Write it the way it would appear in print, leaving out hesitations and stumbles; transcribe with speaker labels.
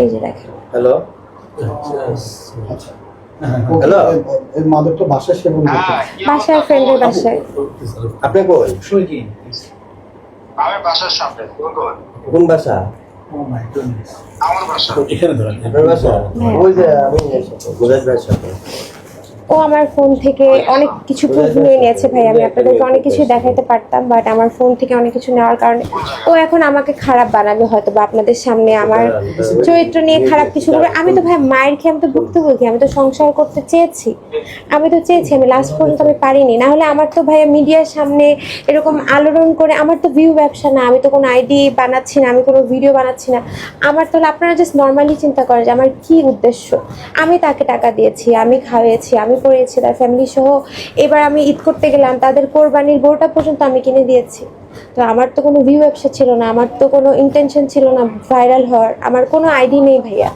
Speaker 1: এই যে দেখেন।
Speaker 2: হ্যালো
Speaker 3: আচ্ছা হ্যালো, এই মাদকটা বাসায় সেবন করতে
Speaker 1: বাসায় ফ্রেন্ডের বাসায়।
Speaker 2: আপনি কই?
Speaker 4: আমার বাসার সামনে।
Speaker 2: কোন বাসা?
Speaker 4: আমার বাসা
Speaker 3: এখানে ধরেন।
Speaker 2: আপনার বাসা? ওই যে আমি মুজাহিদ ভাইয়ের সাথে।
Speaker 1: ও আমার ফোন থেকে অনেক কিছু প্রুফ নিয়ে নিয়েছে ভাই। আমি আপনাদেরকে অনেক কিছু দেখাতে পারতাম, বাট আমার ফোন থেকে অনেক কিছু নেওয়ার কারণে ও এখন আমাকে খারাপ বানাবে হয়তো, বা আপনাদের সামনে আমার চরিত্র নিয়ে খারাপ কিছু করবে। আমি তো ভাই মায়ের খেয়ে আমি তো ভুক্তভোগী, আমি তো সংসার করতে চেয়েছি, আমি লাস্ট পর্যন্ত আমি পারিনি। না হলে আমার তো ভাইয়া মিডিয়ার সামনে এরকম আলোড়ন করে, আমার তো ভিউ ব্যবসা না, আমি তো কোনো আইডি বানাচ্ছি না, আমি কোনো ভিডিও বানাচ্ছি না। আমার তাহলে আপনারা জাস্ট নর্মালি চিন্তা করেন যে আমার কি উদ্দেশ্য। আমি তাকে টাকা দিয়েছি, আমি খাওয়াইছি, আমি পড়িয়েছি তার ফ্যামিলি সহ। এবার আমি ঈদ করতে গেলাম, তাদের কোরবানির গরুটা পর্যন্ত আমি কিনে দিয়েছি। তো আমার তো কোনো ভিউ ব্যবসা ছিল না, আমার তো কোনো ইন্টেনশন ছিল না ভাইরাল হওয়ার, আমার কোনো আইডি নেই ভাইয়া।